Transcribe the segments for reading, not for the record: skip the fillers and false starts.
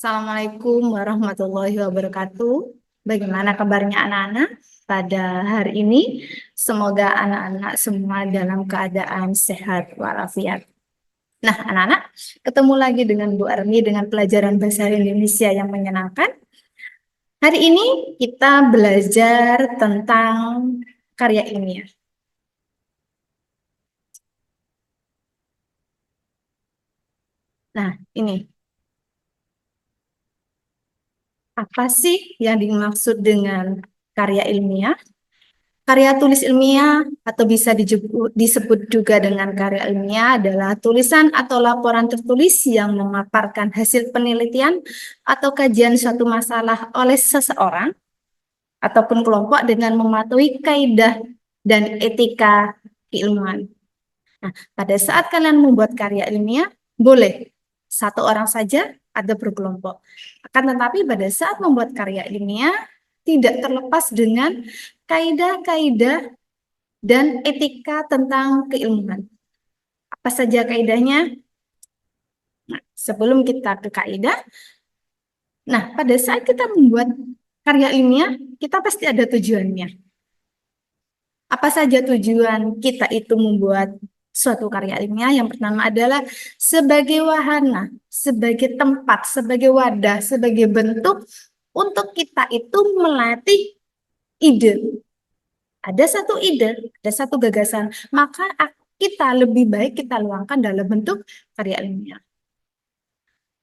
Assalamualaikum warahmatullahi wabarakatuh. Bagaimana kabarnya anak-anak pada hari ini? Semoga anak-anak semua dalam keadaan sehat walafiat. Nah, anak-anak, ketemu lagi dengan Bu Armi dengan pelajaran bahasa Indonesia yang menyenangkan. Hari ini kita belajar tentang karya ilmiah. Nah, ini apa sih yang dimaksud dengan karya ilmiah? Karya tulis ilmiah atau bisa disebut juga dengan karya ilmiah adalah tulisan atau laporan tertulis yang memaparkan hasil penelitian atau kajian suatu masalah oleh seseorang ataupun kelompok dengan mematuhi kaidah dan etika keilmuan. Nah, pada saat kalian membuat karya ilmiah, boleh satu orang saja atau berkelompok. Akan tetapi pada saat membuat karya ilmiah, tidak terlepas dengan kaidah-kaidah dan etika tentang keilmuan. Apa saja kaidahnya? Nah, sebelum kita ke kaidah, pada saat kita membuat karya ilmiah, kita pasti ada tujuannya. Apa saja tujuan kita itu membuat suatu karya ilmiah? Yang pertama adalah sebagai wahana, sebagai tempat, sebagai wadah, sebagai bentuk untuk kita itu melatih ide. Ada satu ide, ada satu gagasan, maka kita lebih baik kita luangkan dalam bentuk karya ilmiah.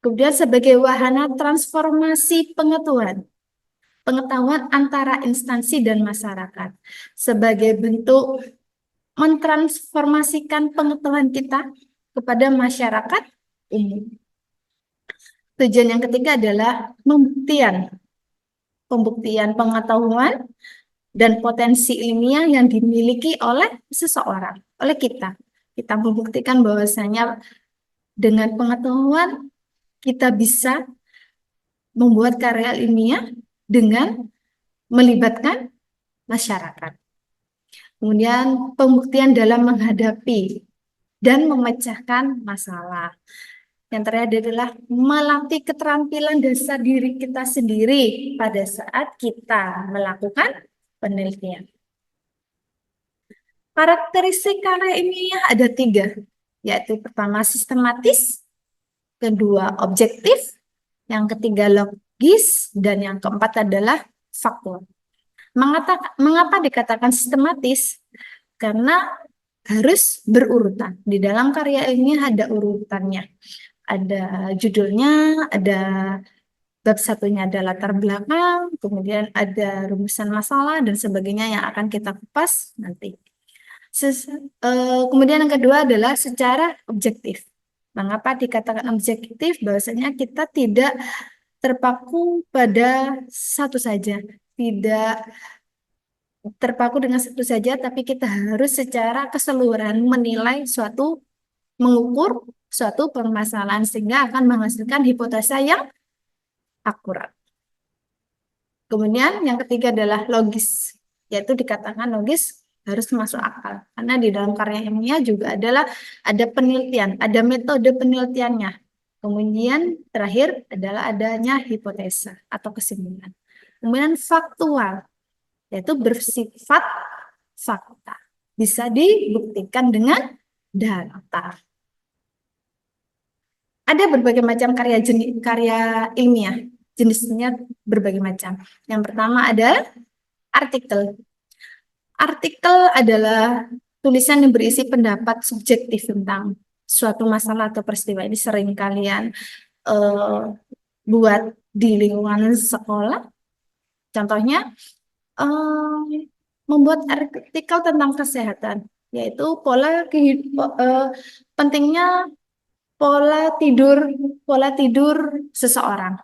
Kemudian sebagai wahana transformasi pengetahuan antara instansi dan masyarakat. Sebagai bentuk mentransformasikan pengetahuan kita kepada masyarakat umum. Tujuan yang ketiga adalah pembuktian pengetahuan dan potensi ilmiah yang dimiliki oleh seseorang, oleh kita. Kita membuktikan bahwasanya dengan pengetahuan kita bisa membuat karya ilmiah dengan melibatkan masyarakat. Kemudian pembuktian dalam menghadapi dan memecahkan masalah. Yang terakhir adalah melatih keterampilan dasar diri kita sendiri pada saat kita melakukan penelitian. Karakteristik karya ilmiah ada 3, yaitu pertama sistematis, kedua objektif, yang ketiga logis, dan yang keempat adalah faktual. Mengapa dikatakan sistematis? Karena harus berurutan. Di dalam karya ilmiah ada urutannya. Ada judulnya, ada bab satunya ada latar belakang, kemudian ada rumusan masalah, dan sebagainya yang akan kita kupas nanti. Kemudian yang kedua adalah secara objektif. Mengapa dikatakan objektif? Bahwasanya kita tidak terpaku pada satu saja, tidak terpaku dengan satu saja, tapi kita harus secara keseluruhan mengukur suatu permasalahan sehingga akan menghasilkan hipotesa yang akurat. Kemudian yang ketiga adalah logis, yaitu dikatakan logis harus masuk akal. Karena di dalam karya ilmiah juga ada penelitian, ada metode penelitiannya. Kemudian terakhir adalah adanya hipotesa atau kesimpulan. Kemudian faktual, yaitu bersifat fakta. Bisa dibuktikan dengan data. Ada berbagai macam karya ilmiah, jenisnya berbagai macam. Yang pertama ada artikel. Artikel adalah tulisan yang berisi pendapat subjektif tentang suatu masalah atau peristiwa. Ini sering kalian buat di lingkungan sekolah. Contohnya, membuat artikel tentang kesehatan, yaitu pentingnya pola tidur seseorang.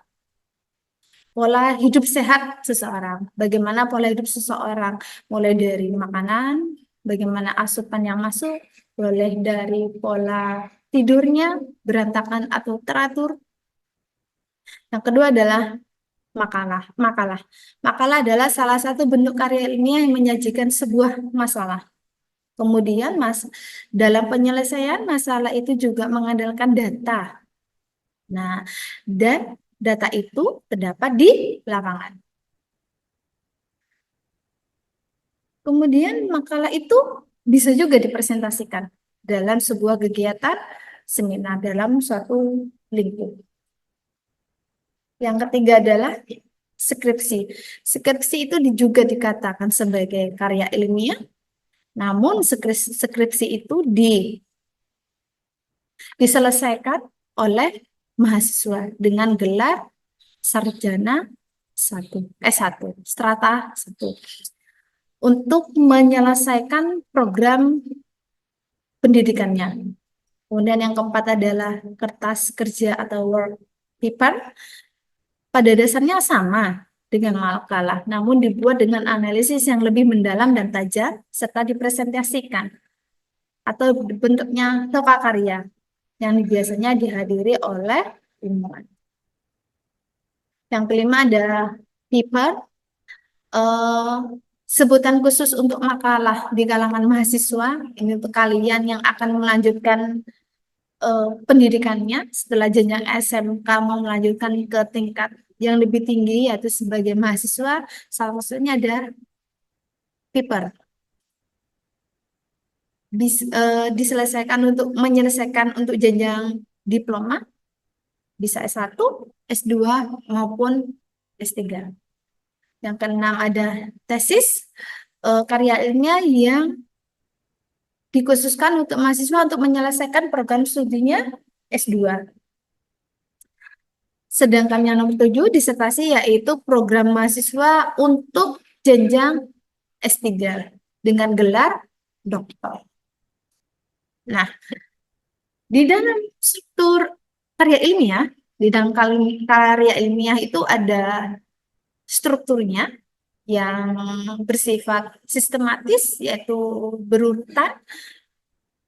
Pola hidup sehat seseorang. Bagaimana pola hidup seseorang, mulai dari makanan, bagaimana asupan yang masuk, mulai dari pola tidurnya, berantakan atau teratur. Yang kedua adalah makalah. Makalah adalah salah satu bentuk karya ilmiah yang menyajikan sebuah masalah. Kemudian dalam penyelesaian masalah itu juga mengandalkan data. Nah, dan data itu terdapat di lapangan. Kemudian makalah itu bisa juga dipresentasikan dalam sebuah kegiatan seminar dalam suatu lingkup. Yang ketiga adalah skripsi. Skripsi itu juga dikatakan sebagai karya ilmiah, namun skripsi itu diselesaikan oleh mahasiswa dengan gelar sarjana S1, strata 1, untuk menyelesaikan program pendidikannya. Kemudian yang keempat adalah kertas kerja atau work paper. Pada dasarnya sama dengan makalah, namun dibuat dengan analisis yang lebih mendalam dan tajam, serta dipresentasikan atau bentuknya toka karya yang biasanya dihadiri oleh ilmuwan. Yang kelima ada paper, sebutan khusus untuk makalah di kalangan mahasiswa. Ini untuk kalian yang akan melanjutkan pendidikannya setelah jenjang SMK, mau melanjutkan ke tingkat yang lebih tinggi, yaitu sebagai mahasiswa. Salah satunya ada paper. Diselesaikan untuk menyelesaikan untuk jenjang diploma, bisa S1, S2 maupun S3. Yang keenam ada tesis, karya ilmiah yang dikhususkan untuk mahasiswa untuk menyelesaikan program studinya S2. Sedangkan yang nomor 7 disertasi, yaitu program mahasiswa untuk jenjang S3 dengan gelar doktor. Nah, di dalam struktur karya ilmiah, di dalam karya ilmiah itu ada strukturnya yang bersifat sistematis, yaitu berurutan.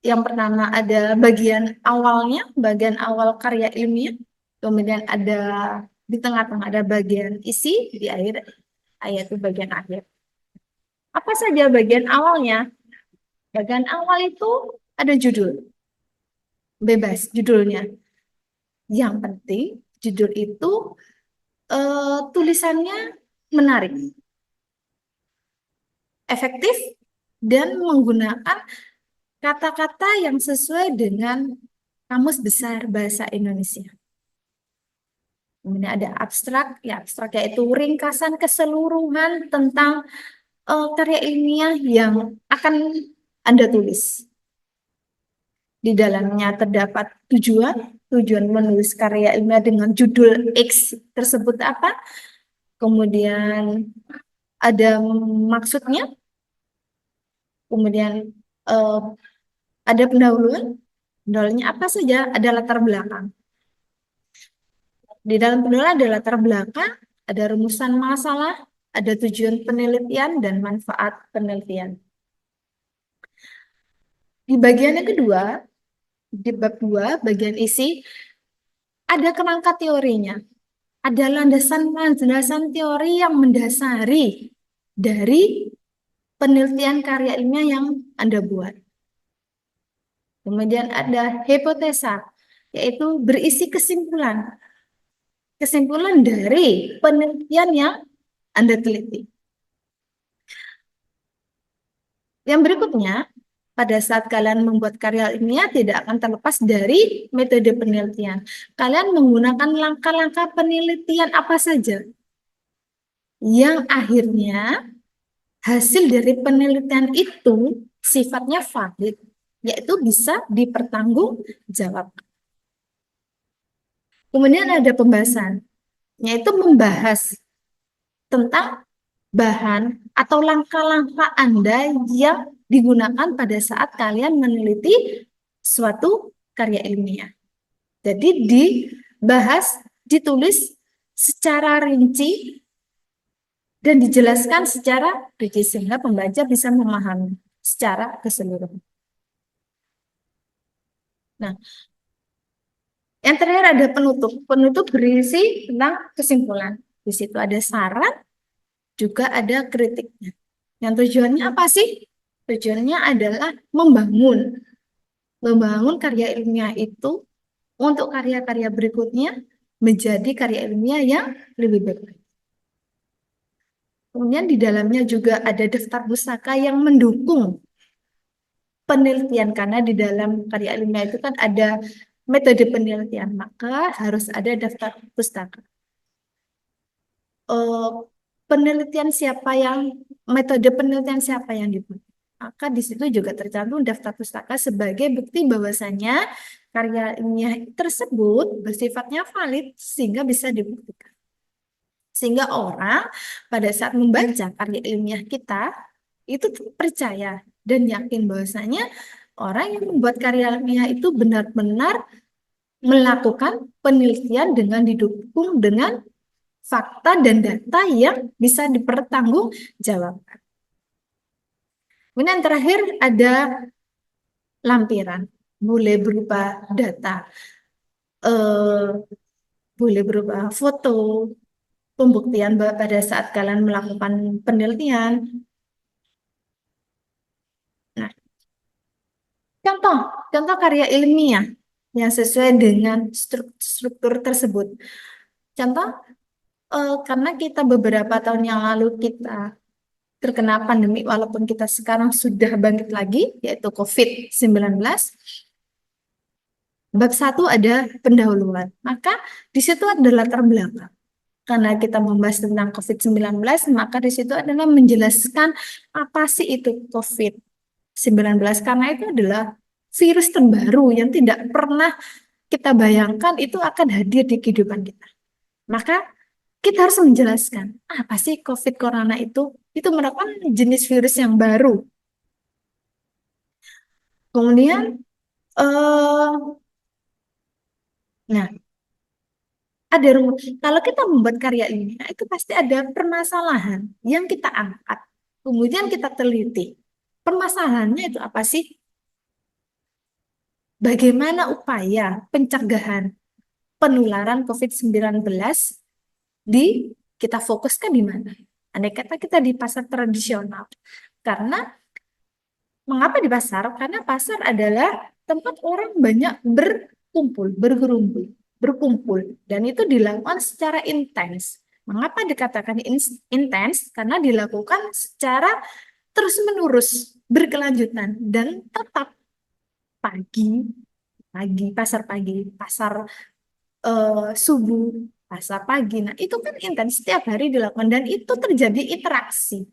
Yang pertama ada bagian awal karya ilmiah, kemudian ada di tengah-tengah ada bagian isi, di akhir ayat itu bagian akhir. Apa saja bagian awalnya? Bagian awal itu ada judul, bebas judulnya. Yang penting judul itu tulisannya menarik, efektif, dan menggunakan kata-kata yang sesuai dengan Kamus Besar Bahasa Indonesia. Kemudian ada abstrak, abstrak yaitu ringkasan keseluruhan tentang karya ilmiah yang akan Anda tulis. Di dalamnya terdapat tujuan menulis karya ilmiah dengan judul X tersebut apa, kemudian ada maksudnya, kemudian ada pendahuluannya apa saja, ada latar belakang. Di dalam pendahuluan ada latar belakang, ada rumusan masalah, ada tujuan penelitian, dan manfaat penelitian. Di bagian yang kedua, di bab 2, bagian isi, ada kerangka teorinya. Ada landasan-landasan teori yang mendasari dari penelitian karya ilmiah yang Anda buat. Kemudian ada hipotesa, yaitu berisi kesimpulan. Kesimpulan dari penelitian yang Anda teliti. Yang berikutnya, pada saat kalian membuat karya ilmiah tidak akan terlepas dari metode penelitian. Kalian menggunakan langkah-langkah penelitian apa saja yang akhirnya hasil dari penelitian itu sifatnya valid, yaitu bisa dipertanggungjawabkan. Kemudian ada pembahasan, yaitu membahas tentang bahan atau langkah-langkah Anda yang digunakan pada saat kalian meneliti suatu karya ilmiah. Jadi dibahas, ditulis secara rinci, dan dijelaskan secara rinci sehingga pembaca bisa memahami secara keseluruhan. Nah, yang terakhir ada penutup. Penutup berisi tentang kesimpulan. Di situ ada saran, juga ada kritiknya. Yang tujuannya apa sih? Tujuannya adalah membangun karya ilmiah itu untuk karya-karya berikutnya menjadi karya ilmiah yang lebih baik. Kemudian di dalamnya juga ada daftar pustaka yang mendukung penelitian, karena di dalam karya ilmiah itu kan ada metode penelitian, maka harus ada daftar pustaka. eh, Penelitian siapa yang metode penelitian siapa yang dibuat. Maka di situ juga tercantum daftar pustaka sebagai bukti bahwasanya karya ilmiah tersebut bersifatnya valid sehingga bisa dibuktikan. Sehingga orang pada saat membaca karya ilmiah kita itu percaya dan yakin bahwasanya orang yang membuat karya ilmiah itu benar-benar melakukan penelitian dengan didukung dengan fakta dan data yang bisa dipertanggungjawabkan. Kemudian yang terakhir ada lampiran, boleh berupa data, eh, boleh berupa foto, pembuktian bahwa pada saat kalian melakukan penelitian. Nah, contoh, contoh karya ilmiah yang sesuai dengan struktur tersebut. Contoh, karena kita beberapa tahun yang lalu kita terkena pandemi, walaupun kita sekarang sudah bangkit lagi, yaitu COVID-19. Bab 1 ada pendahuluan. Maka di situ ada latar belakang. Karena kita membahas tentang COVID-19, maka di situ adalah menjelaskan apa sih itu COVID-19. Karena itu adalah virus terbaru yang tidak pernah kita bayangkan itu akan hadir di kehidupan kita. Maka kita harus menjelaskan apa sih COVID Corona itu? Itu merupakan jenis virus yang baru. Kemudian, eh, nah, ada rumus. Kalau kita membuat karya ilmiah, itu pasti ada permasalahan yang kita angkat. Kemudian kita teliti. Permasalahannya itu apa sih? Bagaimana upaya pencegahan penularan COVID-19 di kita fokuskan di mana? Andai kata kita di pasar tradisional. Karena mengapa di pasar? Karena pasar adalah tempat orang banyak berkumpul, bergerumpul, berkumpul, dan itu dilakukan secara intens. Mengapa dikatakan intens? Karena dilakukan secara terus-menerus, berkelanjutan, dan tetap pagi, pasar pagi, pasar subuh, pasar pagi. Nah, itu kan intens setiap hari dilakukan dan itu terjadi interaksi.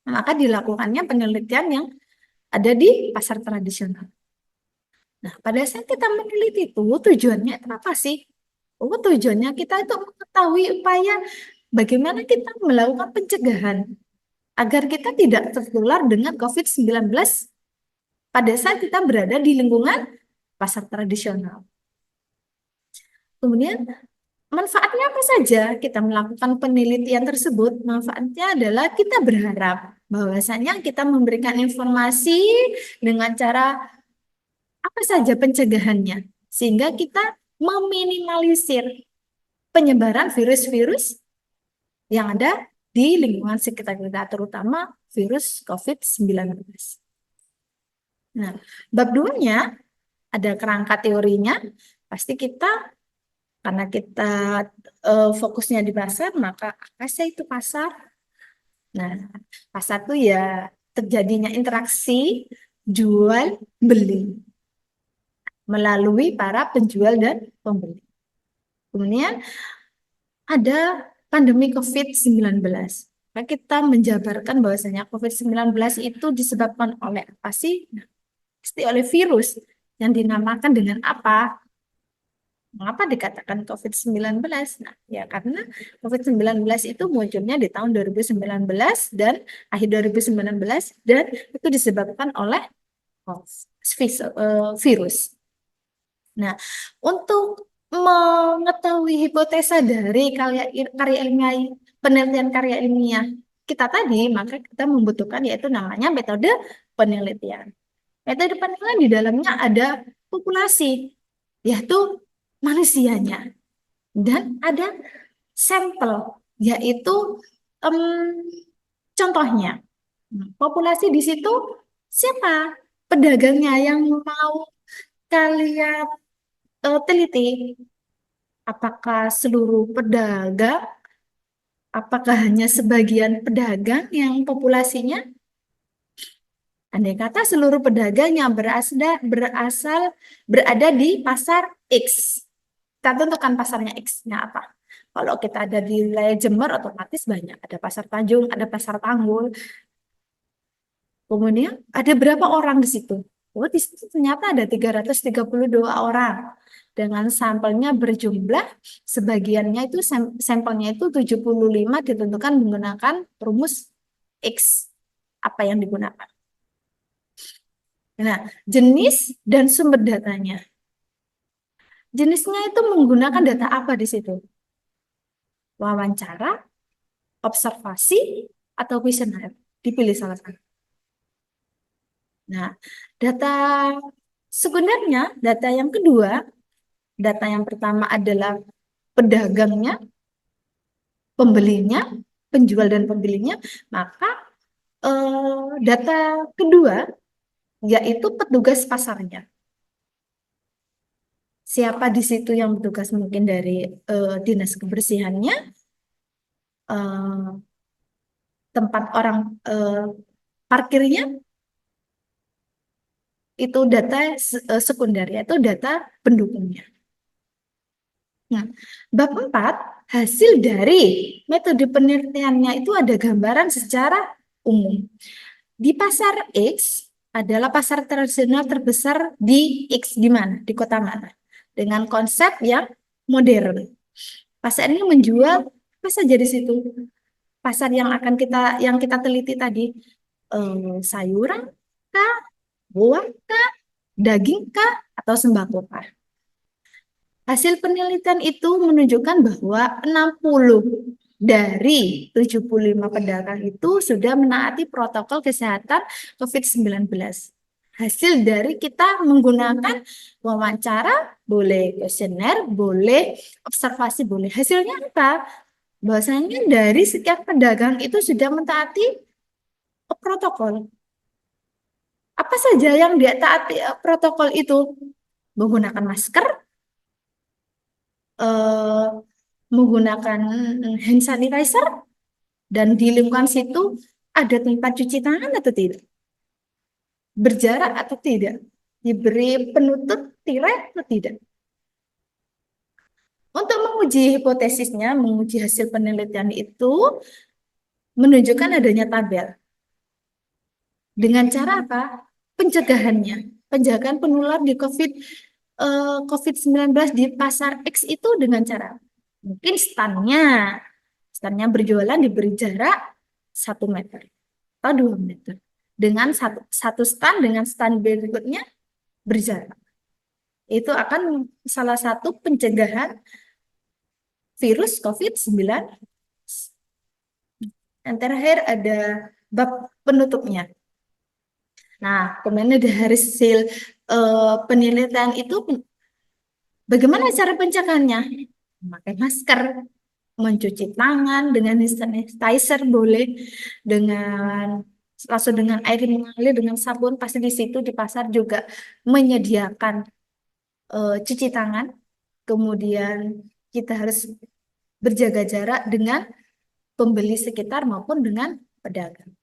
Maka dilakukannya penelitian yang ada di pasar tradisional. Nah, pada saat kita meneliti itu, tujuannya apa sih? Oh, tujuannya kita itu mengetahui upaya bagaimana kita melakukan pencegahan agar kita tidak tertular dengan COVID-19 pada saat kita berada di lingkungan pasar tradisional. Kemudian, manfaatnya apa saja kita melakukan penelitian tersebut? Manfaatnya adalah kita berharap bahwasanya kita memberikan informasi dengan cara apa saja pencegahannya, sehingga kita meminimalisir penyebaran virus-virus yang ada di lingkungan sekitar kita, terutama virus COVID-19. Nah, bab 2-nya ada kerangka teorinya, pasti kita, karena kita fokusnya di pasar, maka apa sih itu pasar? Nah, pasar itu ya terjadinya interaksi jual beli melalui para penjual dan pembeli. Kemudian ada pandemi COVID-19. Maka kita menjabarkan bahwasanya COVID-19 itu disebabkan oleh apa sih? Nah, pasti oleh virus yang dinamakan dengan apa? Mengapa dikatakan COVID-19? Nah, ya karena COVID-19 itu munculnya di tahun 2019 dan akhir 2019 dan itu disebabkan oleh virus. Nah, untuk mengetahui hipotesa dari karya ilmiah, penelitian karya ilmiah kita tadi, maka kita membutuhkan yaitu namanya metode penelitian. Metode penelitian di dalamnya ada populasi, yaitu manusianya, dan ada sampel, yaitu em, contohnya. Populasi di situ siapa? Pedagangnya yang mau kalian teliti. Apakah seluruh pedagang? Apakah hanya sebagian pedagang yang populasinya? Andai kata seluruh pedagang yang berada di pasar X. Kita tentukan pasarnya X-nya apa. Kalau kita ada di wilayah Jember, otomatis banyak. Ada pasar Tanjung, ada pasar Tanggul. Kemudian ada berapa orang di situ? Oh, di situ ternyata ada 332 orang. Dengan sampelnya berjumlah, sebagiannya itu sampelnya itu 75 ditentukan menggunakan rumus X. Apa yang digunakan? Nah, jenis dan sumber datanya. Jenisnya itu menggunakan data apa di situ? Wawancara, observasi, atau kuesioner? Dipilih salah satu. Nah, data sebenarnya data yang kedua, data yang pertama adalah pedagangnya, pembelinya, penjual dan pembelinya, maka data kedua yaitu petugas pasarnya. Siapa di situ yang bertugas mungkin dari dinas kebersihannya, eh, tempat orang parkirnya, itu data sekunder, yaitu data pendukungnya. Nah, bab 4, hasil dari metode penelitiannya itu ada gambaran secara umum. Di pasar X adalah pasar tradisional terbesar di X di mana? Di kota mana? Dengan konsep yang modern. Pasar ini menjual apa saja di situ? Pasar yang kita teliti tadi, sayuran kah, buah kah, daging kah, atau sembako kah? Hasil penelitian itu menunjukkan bahwa 60 dari 75 pedagang itu sudah menaati protokol kesehatan COVID-19. Hasil dari kita menggunakan wawancara, boleh kuesioner, boleh observasi, boleh. Hasilnya apa? Bahwasanya dari setiap pedagang itu sudah mentaati protokol. Apa saja yang dia taati protokol itu? Menggunakan masker, eh, menggunakan hand sanitizer, dan di lingkungan situ ada tempat cuci tangan atau tidak? Berjarak atau tidak? Diberi penutup tirai atau tidak? Untuk menguji hipotesisnya, menguji hasil penelitian itu menunjukkan adanya tabel. Dengan cara apa? Pencegahannya. Penjagaan penular di COVID-19 di pasar X itu dengan cara mungkin standnya berjualan diberi jarak 1 meter atau 2 meter. Dengan satu stand dengan stand berikutnya berjarak. Itu akan salah satu pencegahan virus COVID-19. Yang terakhir ada bab penutupnya. Nah, kemudian dari hasil penelitian itu bagaimana cara pencegahannya? Memakai masker, mencuci tangan dengan hand sanitizer boleh, dengan langsung dengan air mengalir, dengan sabun. Pasti di situ di pasar juga menyediakan cuci tangan. Kemudian kita harus berjaga jarak dengan pembeli sekitar maupun dengan pedagang.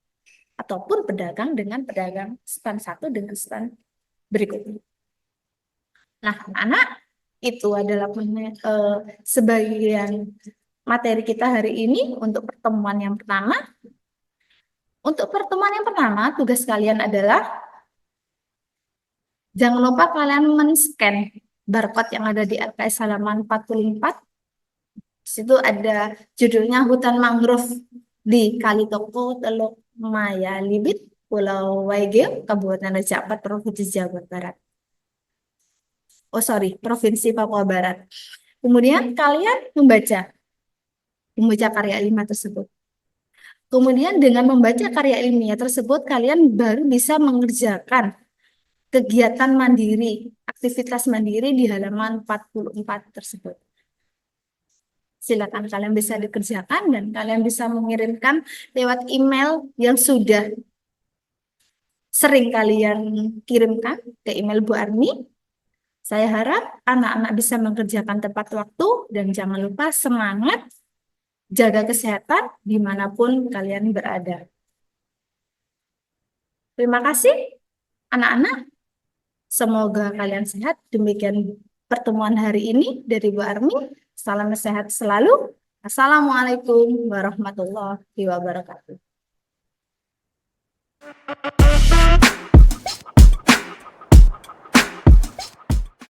Ataupun pedagang dengan pedagang stand satu dengan stand berikutnya. Nah, anak itu adalah sebagian materi kita hari ini untuk pertemuan yang pertama. Untuk pertemuan yang pertama, tugas kalian adalah jangan lupa kalian men-scan barcode yang ada di LKS halaman 44. Di situ ada judulnya Hutan Mangrove di Kalitoko, Teluk Maya Libit, Pulau Waigeo, Kabupaten Raja Ampat, Provinsi Jawa Barat. Oh sorry, Provinsi Papua Barat. Kemudian kalian membaca karya ilmiah tersebut. Kemudian dengan membaca karya ilmiah tersebut, kalian baru bisa mengerjakan kegiatan mandiri, aktivitas mandiri di halaman 44 tersebut. Silakan kalian bisa dikerjakan dan kalian bisa mengirimkan lewat email yang sudah sering kalian kirimkan ke email Bu Arni. Saya harap anak-anak bisa mengerjakan tepat waktu dan jangan lupa semangat, jaga kesehatan dimanapun kalian berada. Terima kasih anak-anak. Semoga kalian sehat. Demikian pertemuan hari ini dari Bu Armi. Salam sehat selalu. Assalamualaikum warahmatullahi wabarakatuh.